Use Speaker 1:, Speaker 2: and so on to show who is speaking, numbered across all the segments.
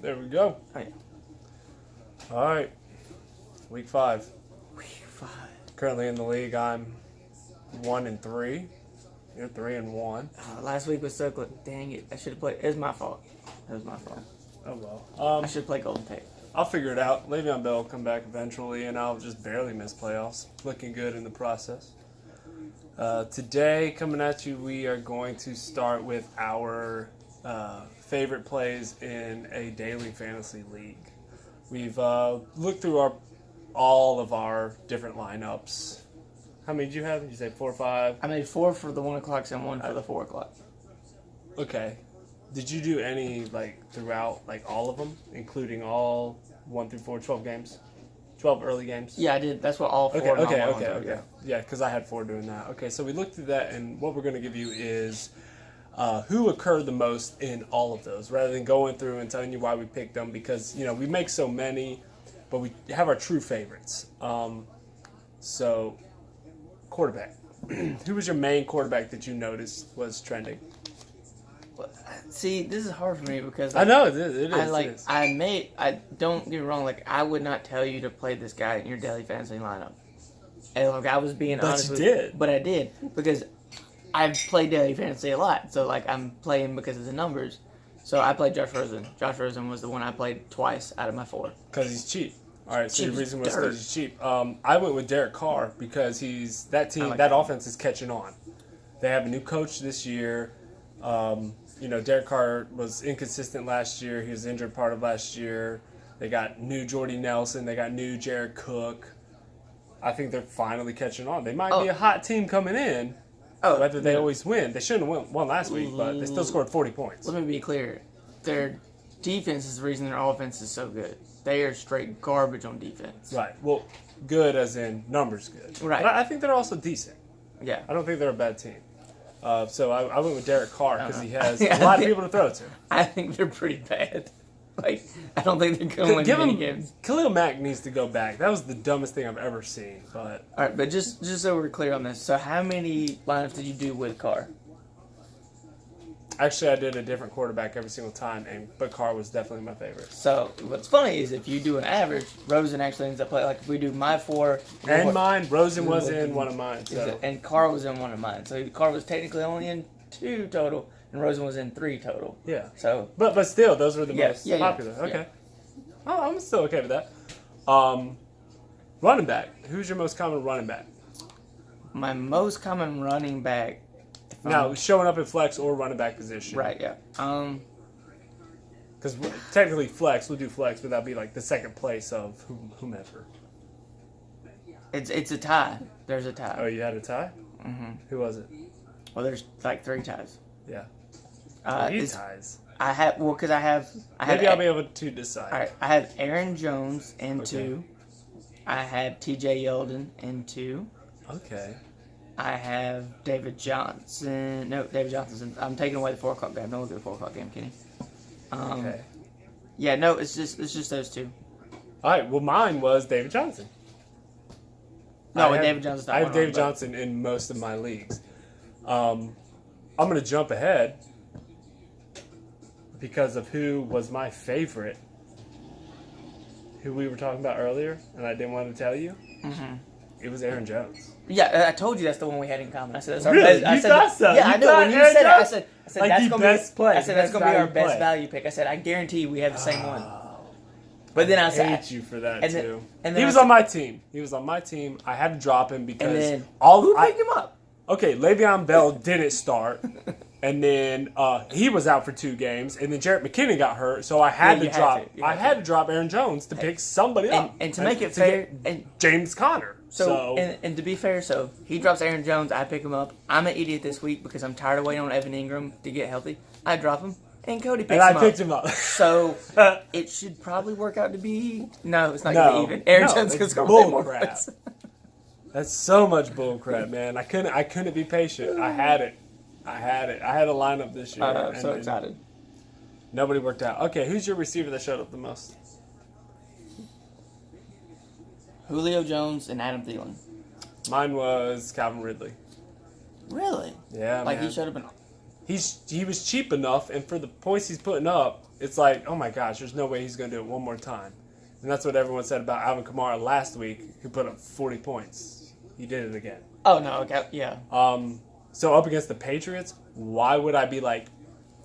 Speaker 1: There we go.
Speaker 2: Oh, yeah.
Speaker 1: All right. Week 5.
Speaker 2: Week 5.
Speaker 1: Currently in the league, I'm 1-3. You're 3-1.
Speaker 2: Last week was so good. Dang it. I should have played. It was my fault.
Speaker 1: Oh well.
Speaker 2: I should play Golden Tate.
Speaker 1: I'll figure it out. Le'Veon Bell will come back eventually, and I'll just barely miss playoffs. Looking good in the process. Today, coming at you, we are going to start with our favorite plays in a daily fantasy league. We've looked through all of our different lineups. How many did you have? Did you say 4 or 5?
Speaker 2: I made 4 for the 1 o'clocks and 1 for the 4 o'clock.
Speaker 1: Okay. Did you do any throughout all of them, including all 1 through 4, 12 games? 12 early games?
Speaker 2: Yeah, I did. That's what all 4
Speaker 1: Okay. Yeah, because I had 4 doing that. Okay, so we looked through that, and what we're going to give you is who occurred the most in all of those, rather than going through and telling you why we picked them, because, we make so many, but we have our true favorites. So, quarterback. Who was your main quarterback that you noticed was trending?
Speaker 2: See, this is hard for me because
Speaker 1: I know it is.
Speaker 2: I don't get me wrong. I would not tell you to play this guy in your daily fantasy lineup. And I was being honest.
Speaker 1: But you did.
Speaker 2: But I did because I've played daily fantasy a lot. So I'm playing because of the numbers. So I played Josh Rosen. Josh Rosen was the one I played twice out of my 4.
Speaker 1: Because he's cheap. All right, so the reason was
Speaker 2: dirt.
Speaker 1: because he's cheap. I went with Derek Carr because that offense is catching on. They have a new coach this year. Derek Carr was inconsistent last year. He was injured part of last year. They got new Jordy Nelson. They got new Jared Cook. I think they're finally catching on. They might be a hot team coming in, whether they always win. They shouldn't have won last week, but they still scored 40 points.
Speaker 2: Let me be clear. Their defense is the reason their offense is so good. They are straight garbage on defense.
Speaker 1: Right. Well, good as in numbers good.
Speaker 2: Right.
Speaker 1: But I think they're also decent.
Speaker 2: Yeah.
Speaker 1: I don't think they're a bad team. So I went with Derek Carr because he has a lot of people to throw to.
Speaker 2: I think they're pretty bad. I don't think they're going to win many games.
Speaker 1: Khalil Mack needs to go back. That was the dumbest thing I've ever seen. But
Speaker 2: all right, but just so we're clear on this, so how many lineups did you do with Carr?
Speaker 1: Actually, I did a different quarterback every single time, but Carr was definitely my favorite.
Speaker 2: So what's funny is if you do an average, Rosen actually ends up playing. If we do my 4
Speaker 1: and mine, Rosen was in one of mine. So.
Speaker 2: And Carr was in one of mine. So Carr was technically only in 2 total, and Rosen was in 3 total.
Speaker 1: Yeah.
Speaker 2: So,
Speaker 1: but still, those were the most popular.
Speaker 2: Yeah.
Speaker 1: Okay. Oh, I'm still okay with that. Running back. Who's your most common running back?
Speaker 2: My most common running back.
Speaker 1: Now, showing up in flex or running back position.
Speaker 2: Right, yeah.
Speaker 1: Because technically we'll do flex, but that'll be the second place of whomever.
Speaker 2: It's a tie. There's a tie.
Speaker 1: Oh, you had a tie?
Speaker 2: Mm-hmm.
Speaker 1: Who was it?
Speaker 2: Well, there's 3 ties.
Speaker 1: Yeah. Ties.
Speaker 2: Because I have...
Speaker 1: Maybe I'll be able to decide.
Speaker 2: All right, I have Aaron Jones in 2. I have T.J. Yeldon in 2.
Speaker 1: Okay.
Speaker 2: I have David Johnson. No, David Johnson's in... I'm taking away the 4 o'clock game. Don't look at the 4 o'clock game, Kenny.
Speaker 1: Okay.
Speaker 2: Yeah, no, it's just those 2.
Speaker 1: All right, well, mine was David Johnson.
Speaker 2: No, David Johnson's not
Speaker 1: I have
Speaker 2: one
Speaker 1: David Johnson in most of my leagues. I'm going to jump ahead because of who was my favorite, who we were talking about earlier, and I didn't want to tell you.
Speaker 2: Mm-hmm.
Speaker 1: It was Aaron Jones.
Speaker 2: Yeah, I told you that's the one we had in common. I said that's our
Speaker 1: really?
Speaker 2: best.
Speaker 1: You thought so?
Speaker 2: Yeah, I know. When you said it, I said that's gonna
Speaker 1: best
Speaker 2: be.
Speaker 1: play.
Speaker 2: I said that's gonna be our best
Speaker 1: play.
Speaker 2: value pick. I said I guarantee we have the same one. But then I
Speaker 1: hate you for that too.
Speaker 2: And
Speaker 1: he was on my team. I had to drop him because
Speaker 2: who picked him up?
Speaker 1: Okay, Le'Veon Bell didn't start, and then he was out for 2 games, and then Jarrett McKinnon got hurt, so I had to drop Aaron Jones to pick somebody up.
Speaker 2: And to make it fair, and
Speaker 1: James Conner. So
Speaker 2: and to be fair, so he drops Aaron Jones, I pick him up. I'm an idiot this week because I'm tired of waiting on Evan Ingram to get healthy. I drop him, and Cody picks him up.
Speaker 1: And I picked him up.
Speaker 2: So it should probably work out to be it's not going to be even. Aaron Jones is going to play more points.
Speaker 1: That's so much bull crap, man. I couldn't be patient. I had it. I had a lineup this year.
Speaker 2: I'm so excited.
Speaker 1: Nobody worked out. Okay, who's your receiver that showed up the most?
Speaker 2: Julio Jones and Adam Thielen.
Speaker 1: Mine was Calvin Ridley.
Speaker 2: Really?
Speaker 1: Yeah,
Speaker 2: man.
Speaker 1: He
Speaker 2: showed up in...
Speaker 1: He was cheap enough, and for the points he's putting up, it's like, oh my gosh, there's no way he's going to do it one more time. And that's what everyone said about Alvin Kamara last week, who put up 40 points. He did it again.
Speaker 2: Oh, no, okay, yeah.
Speaker 1: So up against the Patriots, why would I be like,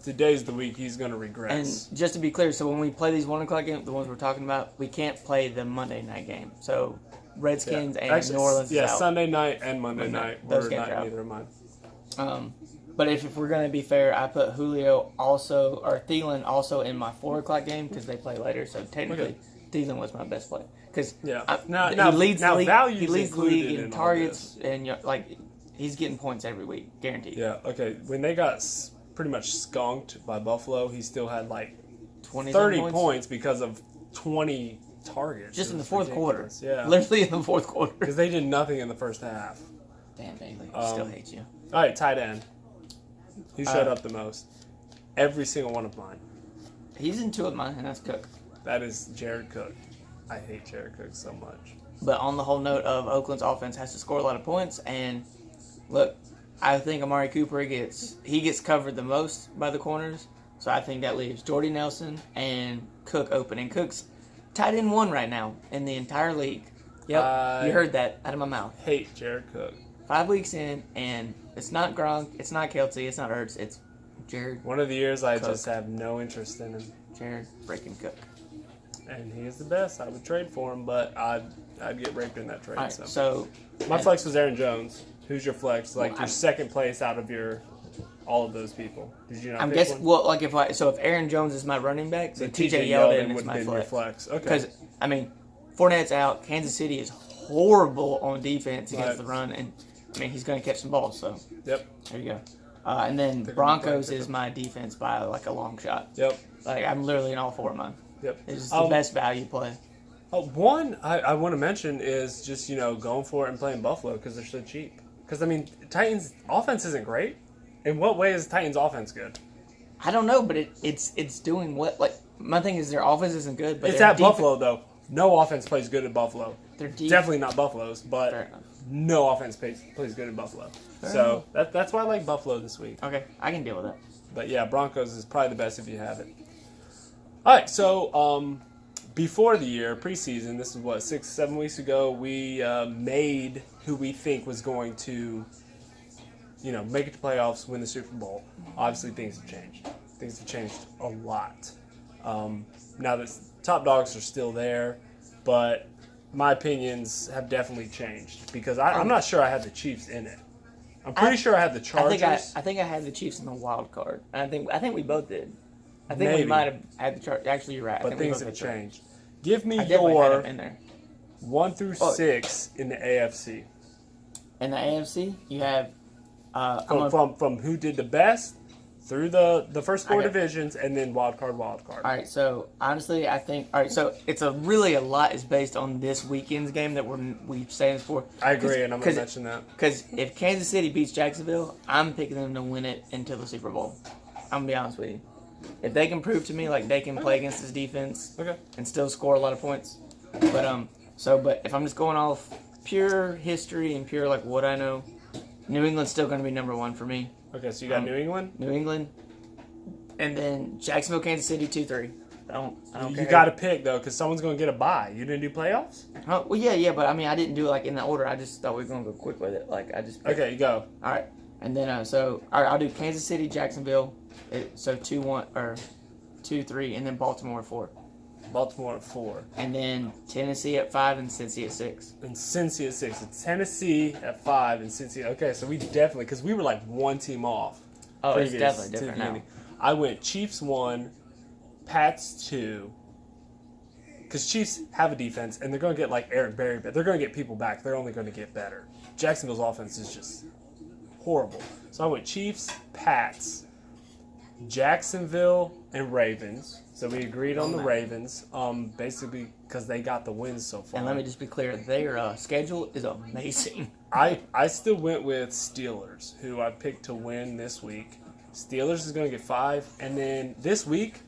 Speaker 1: today's the week he's going to regress?
Speaker 2: And just to be clear, so when we play these 1 o'clock games, the ones we're talking about, we can't play the Monday night game. So Redskins and
Speaker 1: Actually,
Speaker 2: New Orleans is out.
Speaker 1: Sunday night and Monday night.
Speaker 2: Those
Speaker 1: Were
Speaker 2: games
Speaker 1: not
Speaker 2: are out.
Speaker 1: neither of mine.
Speaker 2: But if we're going to be fair, I put Julio also, or Thielen also in my 4 o'clock game because they play later. So technically, Thielen was my best play. Because
Speaker 1: He
Speaker 2: leads the league,
Speaker 1: value's
Speaker 2: he leads the
Speaker 1: included
Speaker 2: league in
Speaker 1: in all
Speaker 2: targets, and he's getting points every week, guaranteed.
Speaker 1: Yeah, okay. When they got pretty much skunked by Buffalo, he still had like
Speaker 2: 20
Speaker 1: 30 points because of 20 targets.
Speaker 2: Just
Speaker 1: It
Speaker 2: in the
Speaker 1: was
Speaker 2: fourth
Speaker 1: ridiculous.
Speaker 2: quarter.
Speaker 1: Yeah.
Speaker 2: Literally in the fourth quarter.
Speaker 1: Because they did nothing in the first half.
Speaker 2: Damn, Bailey. Still hate you.
Speaker 1: All right, tight end. Who showed up the most? Every single one of mine.
Speaker 2: He's in 2 of mine, and that's Cook.
Speaker 1: That is Jared Cook. I hate Jared Cook so much.
Speaker 2: But on the whole note of Oakland's offense has to score a lot of points, and look, I think Amari Cooper gets covered the most by the corners, so I think that leaves Jordy Nelson and Cook open. And Cook's tight end 1 right now in the entire league. Yep, you heard that out of my mouth.
Speaker 1: Hate Jared Cook.
Speaker 2: 5 weeks in, and it's not Gronk, it's not Kelsey, it's not Ertz, it's Jared.
Speaker 1: One of the years I
Speaker 2: Cook.
Speaker 1: just have no interest in him.
Speaker 2: Jared freaking Cook.
Speaker 1: And he is the best. I would trade for him, but I'd get raped in that trade.
Speaker 2: All right,
Speaker 1: so.
Speaker 2: so
Speaker 1: My flex was Aaron Jones. Who's your flex? Like
Speaker 2: Well,
Speaker 1: your
Speaker 2: I'm-
Speaker 1: second place out of all of those people. Did you not
Speaker 2: I'm
Speaker 1: pick
Speaker 2: guessing,
Speaker 1: one?
Speaker 2: well, like if Aaron Jones is my running back, then
Speaker 1: TJ
Speaker 2: TJ Yeldon is
Speaker 1: would
Speaker 2: my
Speaker 1: be your
Speaker 2: flex.
Speaker 1: flex. Okay.
Speaker 2: Because, I mean, Fournette's out. Kansas City is horrible on defense against
Speaker 1: Right.
Speaker 2: the run, and, I mean, he's going to catch some balls, so
Speaker 1: Yep.
Speaker 2: there you go. And then
Speaker 1: They're gonna
Speaker 2: Broncos
Speaker 1: play
Speaker 2: is my defense by, like, a long shot.
Speaker 1: Yep.
Speaker 2: Like, I'm literally in all 4 of mine.
Speaker 1: Yep.
Speaker 2: It's just the best value play.
Speaker 1: One I want to mention is just, going for it and playing Buffalo because they're so cheap. Because, I mean, Titans' offense isn't great. In what way is Titans' offense good?
Speaker 2: I don't know, but it's doing what, like, my thing is their offense isn't good, but
Speaker 1: It's
Speaker 2: their
Speaker 1: at Buffalo, though. No offense plays good at Buffalo.
Speaker 2: Their
Speaker 1: Definitely not Buffalo's,
Speaker 2: Fair
Speaker 1: but
Speaker 2: enough.
Speaker 1: no offense plays good at Buffalo.
Speaker 2: Fair
Speaker 1: So that's why I like Buffalo this week.
Speaker 2: Okay, I can deal with that.
Speaker 1: But yeah, Broncos is probably the best if you have it. All right, so before the year, preseason, this is what, 6-7 weeks ago, we made who we think was going to, make it to playoffs, win the Super Bowl. Obviously, things have changed. Things have changed a lot. Now the top dogs are still there, but my opinions have definitely changed because I'm not sure I had the Chiefs in it. I'm pretty sure I had the Chargers.
Speaker 2: I think I had the Chiefs in the wild card. And I think we both did. I think we
Speaker 1: Maybe.
Speaker 2: might have had the Chargers. Actually, you're right. I
Speaker 1: But
Speaker 2: think we
Speaker 1: things
Speaker 2: both
Speaker 1: have
Speaker 2: had the Chargers.
Speaker 1: changed. Give me
Speaker 2: I definitely had
Speaker 1: your
Speaker 2: them in there.
Speaker 1: 1 through 6 in the AFC.
Speaker 2: In the AFC, you have I'm
Speaker 1: From who did the best through the first 4
Speaker 2: Okay.
Speaker 1: divisions and then wild card.
Speaker 2: all right. So honestly, I think so it's a lot is based on this weekend's game that we saying for.
Speaker 1: I agree, and I'm going to mention that.
Speaker 2: Because if Kansas City beats Jacksonville, I'm picking them to win it until the Super Bowl. I'm gonna be honest with you. If they can prove to me like they can play against this defense
Speaker 1: Okay.
Speaker 2: and still score a lot of points, but if I'm just going off pure history and pure like what I know, New England's still gonna be number 1 for me.
Speaker 1: Okay, so you got New England?
Speaker 2: New England, and then Jacksonville, Kansas City, 2-3. I don't
Speaker 1: You
Speaker 2: care.
Speaker 1: got to pick, though, because someone's going to get a bye. You didn't do playoffs?
Speaker 2: Oh, well, yeah, but I mean, I didn't do it like in that order. I just thought we were gonna go quick with it. Like I just picked.
Speaker 1: Okay, you go.
Speaker 2: All right, and then all right, I'll do Kansas City, Jacksonville. So 2-1 or 2-3, and then Baltimore 4,
Speaker 1: Baltimore at 4.
Speaker 2: and then Tennessee at 5 and Cincy at 6.
Speaker 1: And Cincy at 6. It's Tennessee at 5 and Cincy. Okay, so we definitely, because we were like one team off.
Speaker 2: Oh, it's
Speaker 1: previous
Speaker 2: definitely
Speaker 1: to the
Speaker 2: different now.
Speaker 1: beginning. I went Chiefs 1, Pats 2. Because Chiefs have a defense, and they're going to get like Eric Berry, but they're going to get people back. They're only going to get better. Jacksonville's offense is just horrible. So I went Chiefs, Pats, Jacksonville, and Ravens. So we agreed on the Ravens, basically because they got the wins so far.
Speaker 2: And let me just be clear, their schedule is amazing.
Speaker 1: I still went with Steelers, who I picked to win this week. Steelers is going to get 5. And then this week,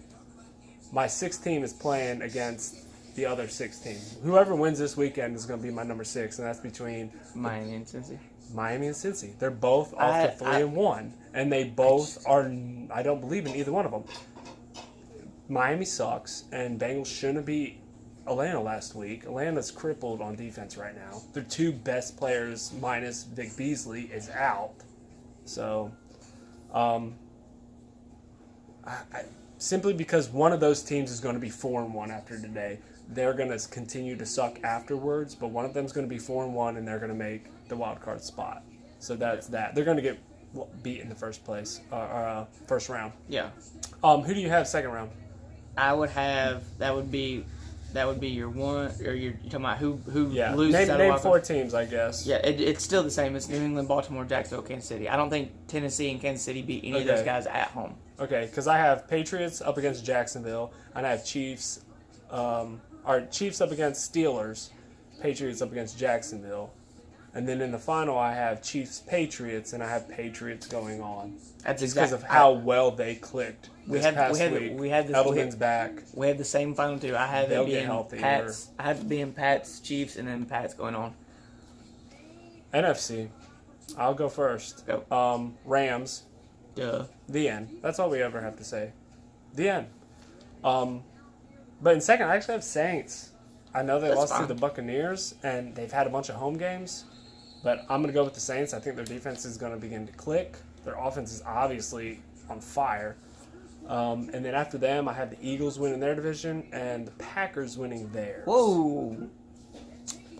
Speaker 1: my 6th team is playing against the other 6 team. Whoever wins this weekend is going to be my number 6, and that's between
Speaker 2: Miami and Cincy.
Speaker 1: Miami and Cincy. They're both off to 3-1, and they both are. I don't believe in either one of them. Miami sucks, and Bengals shouldn't beat Atlanta last week. Atlanta's crippled on defense right now. Their two best players, minus Vic Beasley, is out. So, simply because one of those teams is going to be 4-1 after today, they're going to continue to suck afterwards. But one of them is going to be 4-1, and they're going to make the wild card spot. So that's that. They're going to get beat in the first round.
Speaker 2: Yeah.
Speaker 1: Who do you have second round?
Speaker 2: I would have that would be your one, or you're talking about who
Speaker 1: Yeah.
Speaker 2: loses out of
Speaker 1: Name
Speaker 2: wild
Speaker 1: 4
Speaker 2: card?
Speaker 1: teams, I guess.
Speaker 2: Yeah, it's still the same. It's New England, Baltimore, Jacksonville, Kansas City. I don't think Tennessee and Kansas City beat any of those guys at home.
Speaker 1: Okay, because I have Patriots up against Jacksonville, and I have Chiefs up against Steelers, Patriots up against Jacksonville. And then in the final, I have Chiefs-Patriots, and I have Patriots going on.
Speaker 2: That's
Speaker 1: just because of how well they clicked past week. Edelman's back.
Speaker 2: We have the same final two. I have
Speaker 1: They'll
Speaker 2: it
Speaker 1: get
Speaker 2: being
Speaker 1: healthy,
Speaker 2: Pats. I have it being Pats, Chiefs, and then Pats going on.
Speaker 1: NFC. I'll go first.
Speaker 2: Go.
Speaker 1: Rams.
Speaker 2: Duh.
Speaker 1: The end. That's all we ever have to say. The end. But in second, I actually have Saints. I know they lost to the Buccaneers, and they've had a bunch of home games. But I'm going to go with the Saints. I think their defense is going to begin to click. Their offense is obviously on fire. And then after them, I have the Eagles winning their division and the Packers winning theirs.
Speaker 2: Whoa.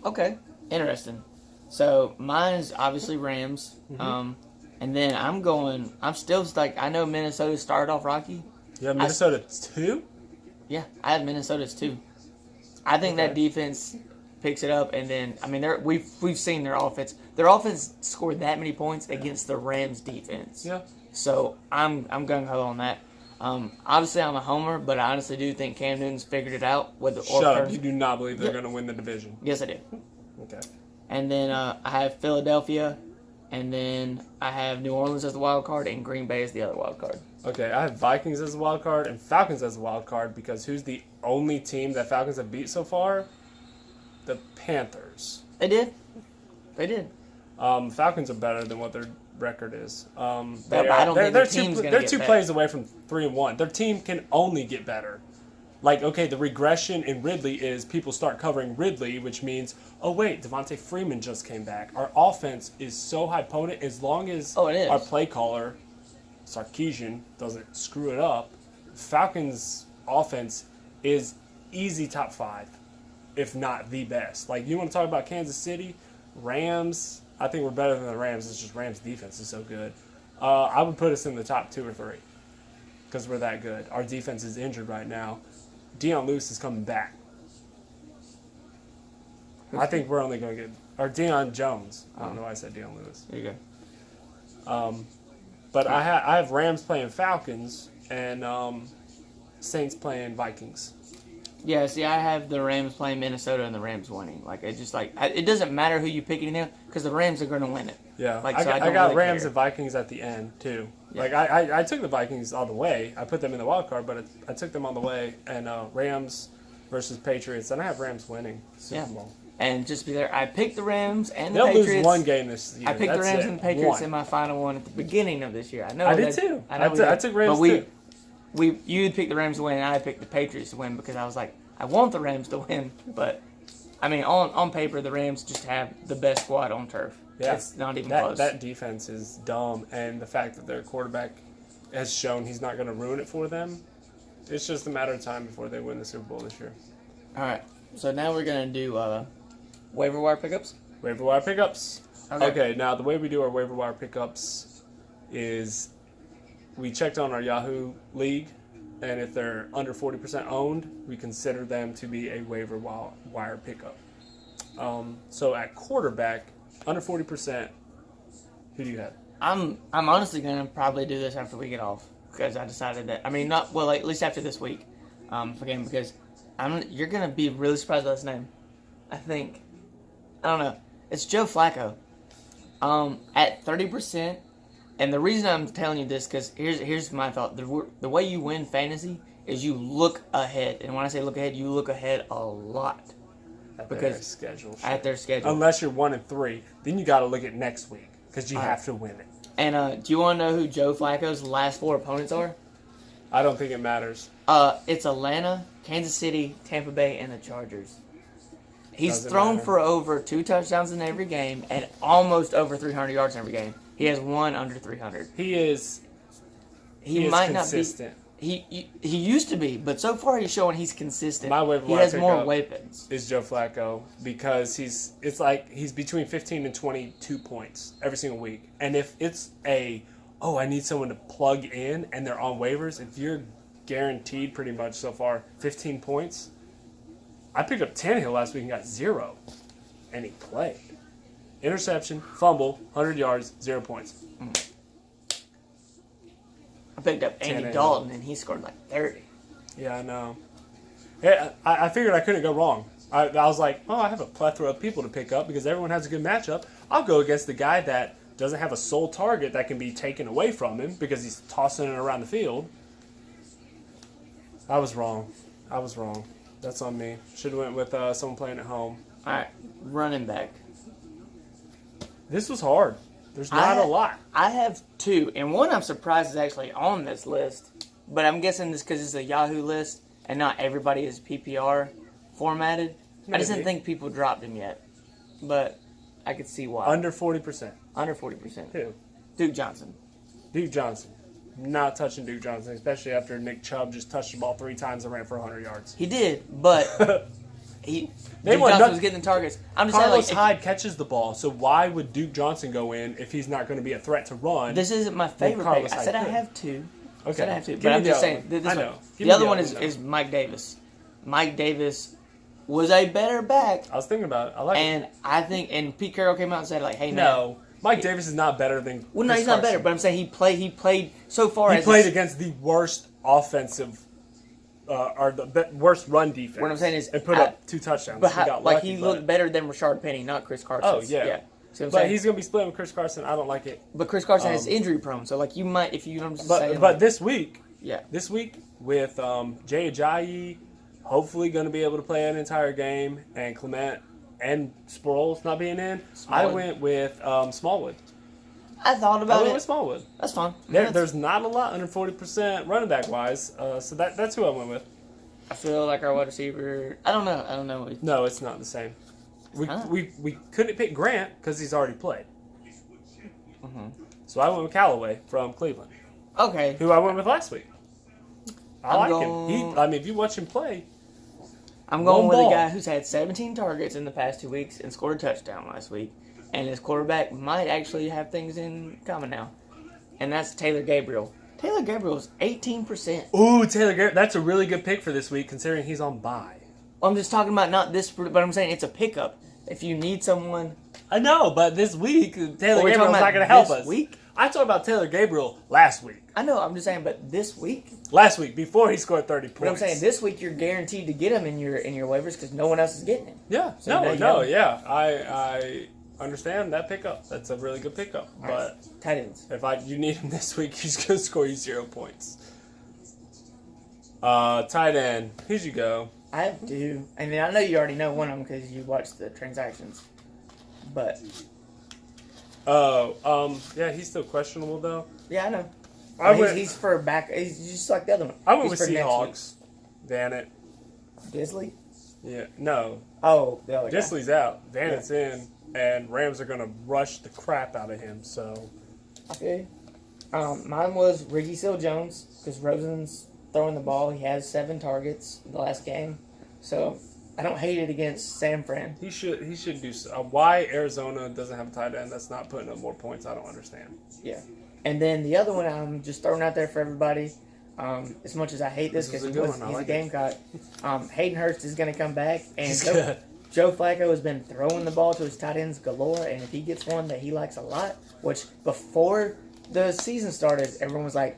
Speaker 2: Okay. Interesting. So mine is obviously Rams.
Speaker 1: Mm-hmm.
Speaker 2: And then I'm still like, I know Minnesota started off rocky.
Speaker 1: You have Minnesota 2?
Speaker 2: Yeah, I have Minnesota's 2. I think that defense picks it up, and then we've seen their offense. Their offense scored that many points against the Rams defense.
Speaker 1: Yeah.
Speaker 2: So I'm gung ho on that. Obviously I'm a homer, but I honestly do think Cam Newton's figured it out with the
Speaker 1: Shut up! You do not believe they're going to win the division.
Speaker 2: Yes, I do.
Speaker 1: Okay.
Speaker 2: And then I have Philadelphia, and then I have New Orleans as the wild card, and Green Bay as the other wild card.
Speaker 1: Okay, I have Vikings as a wild card and Falcons as a wild card because who's the only team that Falcons have beat so far? The Panthers.
Speaker 2: They did.
Speaker 1: Falcons are better than what their record is.
Speaker 2: I don't think the team's gonna
Speaker 1: they're
Speaker 2: get
Speaker 1: 2
Speaker 2: better.
Speaker 1: plays away from 3-1. Their team can only get better. Like, okay, the regression in Ridley is people start covering Ridley, which means, oh wait, Devontae Freeman just came back. Our offense is so high potent as long as
Speaker 2: it is.
Speaker 1: our play caller, Sarkisian, doesn't screw it up. Falcons' offense is easy top 5, if not the best. Like, you want to talk about Kansas City, Rams, I think we're better than the Rams. It's just Rams' defense is so good. I would put us in the top 2 or 3 because we're that good. Our defense is injured right now. Deion Lewis is coming back. I think we're only going to get... Or Deion Jones. I don't know why I said Deion Lewis.
Speaker 2: There you go.
Speaker 1: But I have Rams playing Falcons and Saints playing Vikings.
Speaker 2: Yeah, see, I have the Rams playing Minnesota and the Rams winning. Like, it's just like, it doesn't matter who you pick anything because the Rams are going to win it.
Speaker 1: Yeah,
Speaker 2: Like,
Speaker 1: I
Speaker 2: so
Speaker 1: got
Speaker 2: don't really
Speaker 1: Rams
Speaker 2: care.
Speaker 1: and Vikings at the end, too.
Speaker 2: Yeah.
Speaker 1: Like, I took the Vikings all the way. I put them in the wild card, but I took them all the way. And Rams versus Patriots, and I have Rams winning Super Bowl.
Speaker 2: And just be there. I picked the Rams and the
Speaker 1: They'll
Speaker 2: Patriots.
Speaker 1: lose one game this year.
Speaker 2: I picked the
Speaker 1: That's
Speaker 2: Rams
Speaker 1: it.
Speaker 2: and the Patriots
Speaker 1: One.
Speaker 2: in my final one at the beginning of this year. I know
Speaker 1: I did
Speaker 2: that-
Speaker 1: too.
Speaker 2: I know
Speaker 1: I
Speaker 2: we
Speaker 1: took-
Speaker 2: did.
Speaker 1: I took Rams
Speaker 2: but
Speaker 1: too.
Speaker 2: You had picked the Rams to win, and I picked the Patriots to win because I was like, I want the Rams to win. But, I mean, on paper, the Rams just have the best squad on turf.
Speaker 1: Yeah.
Speaker 2: It's not even close.
Speaker 1: That defense is dumb, and the fact that their quarterback has shown he's not going to ruin it for them, it's just a matter of time before they win the Super Bowl this year.
Speaker 2: All right. So now we're going to do waiver wire pickups.
Speaker 1: Waiver wire pickups.
Speaker 2: Okay.
Speaker 1: Okay, now the way we do our waiver wire pickups is we checked on our Yahoo League, and if they're under 40% owned, we consider them to be a waiver wire pickup. So at quarterback, under 40%, who do you have?
Speaker 2: I'm honestly gonna probably do this after we get off because I decided that. I mean, not well, at least after this week, again because you're gonna be really surprised by this name. I think I don't know. It's Joe Flacco. At 30%, and the reason I'm telling you this because here's my thought. The way you win fantasy is you look ahead, and when I say look ahead, you look ahead a lot
Speaker 1: At
Speaker 2: Because-
Speaker 1: their schedule.
Speaker 2: at their schedule.
Speaker 1: Unless you're 1-3, then you got to look at next week because you
Speaker 2: All
Speaker 1: have to win it.
Speaker 2: And do you want to know who Joe Flacco's last 4 opponents are?
Speaker 1: I don't think it matters.
Speaker 2: It's Atlanta, Kansas City, Tampa Bay, and the Chargers. He's
Speaker 1: Doesn't
Speaker 2: thrown
Speaker 1: matter.
Speaker 2: for over 2 touchdowns in every game and almost over 300 yards in every game. He has one under 300.
Speaker 1: He is
Speaker 2: Might
Speaker 1: consistent.
Speaker 2: not be. He used to be, but so far he's showing he's consistent.
Speaker 1: My waiver
Speaker 2: he
Speaker 1: wire
Speaker 2: has more
Speaker 1: pickup
Speaker 2: weapons.
Speaker 1: is Joe Flacco because he's between 15 and 22 points every single week. And if it's I need someone to plug in and they're on waivers, if you're guaranteed pretty much so far 15 points, I picked up Tannehill last week and got 0, and he played. Interception, fumble, 100 yards, 0 points.
Speaker 2: I picked up Andy
Speaker 1: Tannehill.
Speaker 2: Dalton and he scored like 30.
Speaker 1: Yeah, I know. Yeah, I figured I couldn't go wrong. I was like, I have a plethora of people to pick up because everyone has a good matchup. I'll go against the guy that doesn't have a sole target that can be taken away from him because he's tossing it around the field. I was wrong. That's on me. Should have went with someone playing at home.
Speaker 2: All right, running back.
Speaker 1: This was hard. There's not a lot.
Speaker 2: I have 2, and one I'm surprised is actually on this list, but I'm guessing this because it's a Yahoo list and not everybody is PPR formatted. I just didn't think people dropped him yet, but I could see why.
Speaker 1: Under 40%.
Speaker 2: Under 40%.
Speaker 1: Who?
Speaker 2: Duke Johnson.
Speaker 1: Duke Johnson. Not touching Duke Johnson, especially after Nick Chubb just touched the ball 3 times and ran for 100 yards.
Speaker 2: He did, but Duke
Speaker 1: won
Speaker 2: Johnson was getting the targets. I'm just
Speaker 1: Carlos
Speaker 2: saying,
Speaker 1: Hyde catches the ball, so why would Duke Johnson go in if he's not going to be a threat to run?
Speaker 2: This isn't my favorite
Speaker 1: Carlos
Speaker 2: pick. I said
Speaker 1: Hyde
Speaker 2: I
Speaker 1: could.
Speaker 2: have 2.
Speaker 1: Okay.
Speaker 2: I said I have 2,
Speaker 1: Give
Speaker 2: but
Speaker 1: me
Speaker 2: I'm
Speaker 1: the
Speaker 2: just
Speaker 1: other
Speaker 2: saying.
Speaker 1: one. I know. Give
Speaker 2: The
Speaker 1: me
Speaker 2: other
Speaker 1: the
Speaker 2: one
Speaker 1: other one,
Speaker 2: is Mike Davis. Mike Davis was a better back,
Speaker 1: I was thinking about it. I like it.
Speaker 2: and I think, and Pete Carroll came out and said, like, hey, man.
Speaker 1: No. Mike Davis is not better than
Speaker 2: Well, no,
Speaker 1: Chris
Speaker 2: he's not better,
Speaker 1: Carson.
Speaker 2: but I'm saying he played so far
Speaker 1: He
Speaker 2: as
Speaker 1: played against the worst offensive or the worst run defense.
Speaker 2: What I'm saying is,
Speaker 1: and put up 2 touchdowns.
Speaker 2: But
Speaker 1: he got
Speaker 2: like
Speaker 1: lucky,
Speaker 2: he looked better than Rashard Penny, not Chris Carson.
Speaker 1: Oh, yeah.
Speaker 2: See what I'm
Speaker 1: But
Speaker 2: saying?
Speaker 1: he's going to be splitting with Chris Carson. I don't like it.
Speaker 2: But Chris Carson is injury prone, so like you might, if you, I'm just saying.
Speaker 1: But
Speaker 2: like,
Speaker 1: this week
Speaker 2: yeah,
Speaker 1: with Jay Ajayi hopefully going to be able to play an entire game, and Clement and Sproles not being in, I
Speaker 2: Smallwood.
Speaker 1: went with Smallwood.
Speaker 2: I thought
Speaker 1: I
Speaker 2: about
Speaker 1: went
Speaker 2: it.
Speaker 1: with Smallwood.
Speaker 2: That's fine.
Speaker 1: There's not a lot under 40% running back wise, so that's who I went with.
Speaker 2: I feel like our wide receiver. I don't know.
Speaker 1: No, it's not the same.
Speaker 2: not?
Speaker 1: We couldn't pick Grant because he's already played.
Speaker 2: Mhm.
Speaker 1: So I went with Callaway from Cleveland,
Speaker 2: Okay.
Speaker 1: who I went with last week. I
Speaker 2: I'm
Speaker 1: like
Speaker 2: going-
Speaker 1: him. If you watch him play,
Speaker 2: I'm going
Speaker 1: One
Speaker 2: with
Speaker 1: ball.
Speaker 2: a guy who's had 17 targets in the past 2 weeks and scored a touchdown last week. And his quarterback might actually have things in common now. And that's Taylor Gabriel. Taylor Gabriel's 18%.
Speaker 1: ooh, Taylor Garrett, that's a really good pick for this week considering he's on bye.
Speaker 2: I'm just talking about not this, but I'm saying it's a pickup. If you need someone.
Speaker 1: I know, but this week Taylor
Speaker 2: we're
Speaker 1: Gabriel's
Speaker 2: talking
Speaker 1: not
Speaker 2: about
Speaker 1: going to help
Speaker 2: this
Speaker 1: us.
Speaker 2: week?
Speaker 1: I talked about Taylor Gabriel last week.
Speaker 2: I know, I'm just saying, but this week?
Speaker 1: Last week before he scored 30 points.
Speaker 2: But I'm saying this week you're guaranteed to get him in your waivers because no one else is getting him.
Speaker 1: Yeah,
Speaker 2: So now you have-
Speaker 1: yeah. I understand that pickup. That's a really good pickup.
Speaker 2: All
Speaker 1: But
Speaker 2: right. Tight ends.
Speaker 1: if you need him this week, he's going to score you 0 points. Tight end. Here you go.
Speaker 2: I have 2. I mean, I know you already know one of them because you watched the transactions. But,
Speaker 1: Yeah, he's still questionable though.
Speaker 2: yeah, I know.
Speaker 1: I
Speaker 2: He's,
Speaker 1: went-
Speaker 2: he's for back. He's just like the other one.
Speaker 1: I went
Speaker 2: He's
Speaker 1: with
Speaker 2: for next
Speaker 1: Seahawks. Vanett.
Speaker 2: week. Disley?
Speaker 1: Yeah, no.
Speaker 2: Oh, the other guy.
Speaker 1: Disley's out. Vanett's in, and Rams are going to rush the crap out of him. So
Speaker 2: Okay. Mine was Ricky Seals-Jones because Rosen's throwing the ball. He has 7 targets in the last game. So, I don't hate it against San Fran.
Speaker 1: he should do. Why Arizona doesn't have a tight end that's not putting up more points? I don't understand.
Speaker 2: Yeah. And then the other one I'm just throwing out there for everybody. As much as I hate this
Speaker 1: This
Speaker 2: because
Speaker 1: is a good one. I
Speaker 2: he's
Speaker 1: like
Speaker 2: a
Speaker 1: it.
Speaker 2: Gamecock, Hayden Hurst is going to come back. And
Speaker 1: He's good.
Speaker 2: Joe Flacco has been throwing the ball to his tight ends galore. And if he gets one that he likes a lot, which before the season started, everyone was like,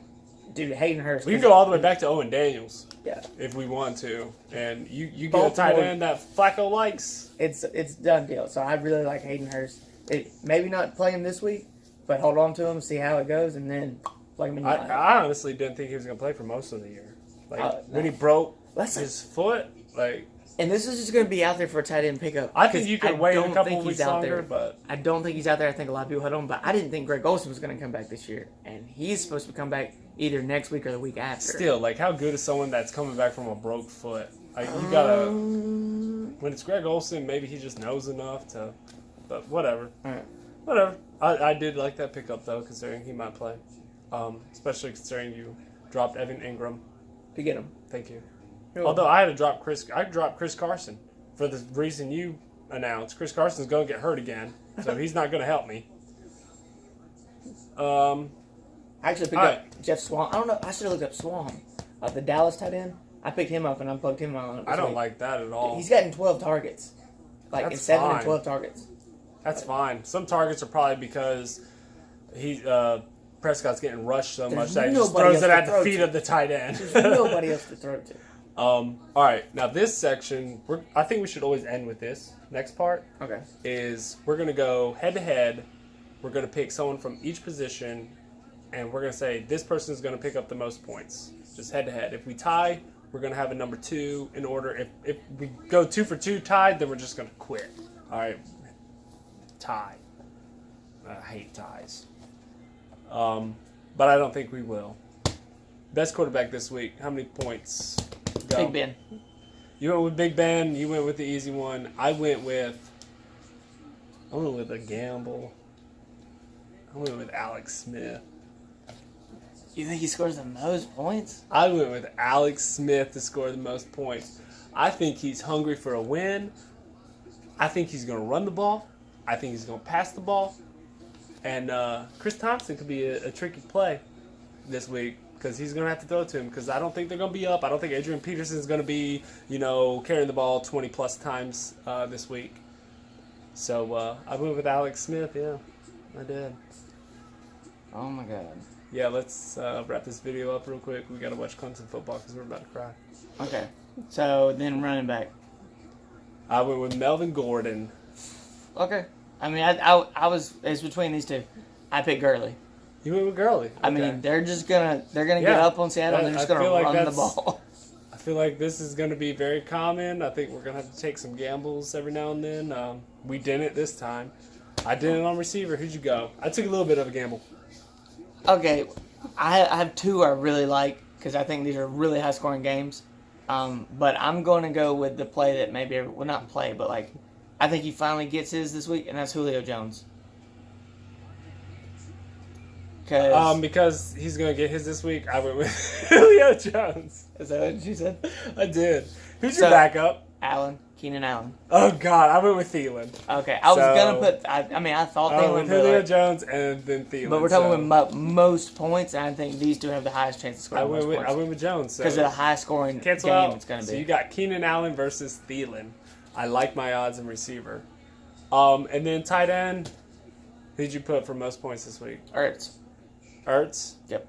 Speaker 2: dude, Hayden Hurst.
Speaker 1: We can go all the way back to Owen Daniels
Speaker 2: Yeah.
Speaker 1: if we want to, and you get a tight
Speaker 2: Baltimore-
Speaker 1: end that Flacco likes.
Speaker 2: It's done deal. So I really like Hayden Hurst. Maybe not play him this week, but hold on to him, see how it goes, and then plug him in. Your lineup.
Speaker 1: I honestly didn't think he was going to play for most of the year. Like when he
Speaker 2: No.
Speaker 1: broke
Speaker 2: Let's-
Speaker 1: his foot, like
Speaker 2: And this is just going to be out there for a tight end pickup.
Speaker 1: I think
Speaker 2: 'cause
Speaker 1: you could
Speaker 2: I
Speaker 1: wait a
Speaker 2: don't
Speaker 1: couple
Speaker 2: think
Speaker 1: weeks
Speaker 2: he's out
Speaker 1: longer,
Speaker 2: there.
Speaker 1: but
Speaker 2: I don't think he's out there. I think a lot of people had him, but I didn't think Greg Olsen was going to come back this year, and he's supposed to come back either next week or the week after.
Speaker 1: Still, like, how good is someone that's coming back from a broke foot? Like, you gotta. When it's Greg Olsen, maybe he just knows enough to. But whatever.
Speaker 2: All right.
Speaker 1: Whatever. I did like that pickup, though, considering he might play. Especially considering you dropped Evan Ingram.
Speaker 2: To get him.
Speaker 1: Thank you.
Speaker 2: You're
Speaker 1: Although I had to drop Chris Carson for the reason you announced. Chris Carson's going to get hurt again, so he's not going to help me.
Speaker 2: I actually picked up Jeff Swan. I don't know. I should have looked up Swan. The Dallas tight end. I picked him up and unplugged him on.
Speaker 1: I don't like that at all.
Speaker 2: He's gotten 12 targets. Like,
Speaker 1: That's
Speaker 2: it's 7
Speaker 1: fine.
Speaker 2: and 12 targets.
Speaker 1: That's fine. Some targets are probably because Prescott's getting rushed so much that he just
Speaker 2: nobody
Speaker 1: throws it
Speaker 2: else
Speaker 1: at
Speaker 2: to
Speaker 1: the
Speaker 2: throw
Speaker 1: feet
Speaker 2: to.
Speaker 1: of the tight end.
Speaker 2: There's nobody else to throw to.
Speaker 1: All right, now this section, I think we should always end with this. Next part
Speaker 2: Okay.
Speaker 1: is we're going to go head-to-head. We're going to pick someone from each position, and we're going to say this person is going to pick up the most points, just head-to-head. If we tie, we're going to have a number 2 in order. If we go 2 for 2 tied, then we're just going to quit. All right, tie. I hate ties. But I don't think we will. Best quarterback this week. How many points? Go.
Speaker 2: Big Ben.
Speaker 1: You went with Big Ben. You went with the easy one. I went with a gamble. I went with Alex Smith.
Speaker 2: You think he scores the most points?
Speaker 1: I went with Alex Smith to score the most points. I think he's hungry for a win. I think he's going to run the ball. I think he's going to pass the ball. And Chris Thompson could be a tricky play this week because he's going to have to throw to him because I don't think they're going to be up. I don't think Adrian Peterson is going to be, carrying the ball 20-plus times this week. So I went with Alex Smith, yeah. I did.
Speaker 2: Oh, my God.
Speaker 1: Yeah, let's wrap this video up real quick. We got to watch Clemson football because we're about to cry.
Speaker 2: Okay. So, then running back.
Speaker 1: I went with Melvin Gordon.
Speaker 2: Okay. I mean, it's between these two. I picked Gurley.
Speaker 1: You went with Gurley. Okay.
Speaker 2: I mean, they're gonna get up on Seattle and they're just gonna run the ball.
Speaker 1: I feel like this is going to be very common. I think we're going to have to take some gambles every now and then. We didn't this time. I didn't on receiver. Who'd you go? I took a little bit of a gamble.
Speaker 2: Okay, I have 2 I really like because I think these are really high scoring games. But I'm going to go with the play that maybe, well, not play, but like, I think he finally gets his this week, and that's Julio Jones.
Speaker 1: Because he's going to get his this week, I went with Julio Jones.
Speaker 2: Is that what you said?
Speaker 1: I did. Who's your backup?
Speaker 2: Keenan Allen.
Speaker 1: Oh, God. I went with Thielen.
Speaker 2: Okay, I was going to put, I thought Thielen.
Speaker 1: With Julio Jones and then Thielen.
Speaker 2: But we're talking about most points, and I think these 2 have the highest chance of scoring most points.
Speaker 1: I went with Jones.
Speaker 2: Because of the high scoring game it's going to be.
Speaker 1: So you got Keenan Allen versus Thielen. I like my odds in receiver. And then tight end, who'd you put for most points this week? Ertz?
Speaker 2: Yep.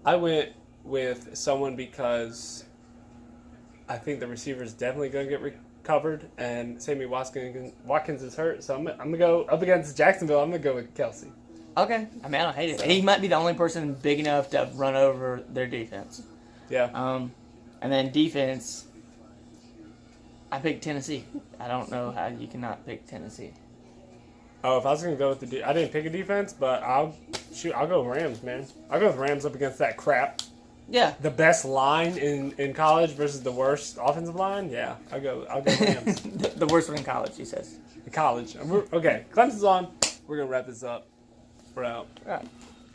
Speaker 1: I went with someone because I think the receiver is definitely going to get recovered, and Sammy Watkins is hurt, so I'm going to go up against Jacksonville. I'm going to go with Kelsey.
Speaker 2: Okay. I mean, I don't hate it. He might be the only person big enough to run over their defense.
Speaker 1: Yeah.
Speaker 2: And then defense, I picked Tennessee. I don't know how you cannot pick Tennessee.
Speaker 1: Oh, if I was going to go with I didn't pick a defense, but I'll go Rams, man. I'll go with Rams up against that crap.
Speaker 2: Yeah.
Speaker 1: The best line in college versus the worst offensive line? Yeah, I'll go Rams.
Speaker 2: The worst one in college, he says.
Speaker 1: College. Okay, Clemson's on. We're going to wrap this up. We're out.
Speaker 2: All right.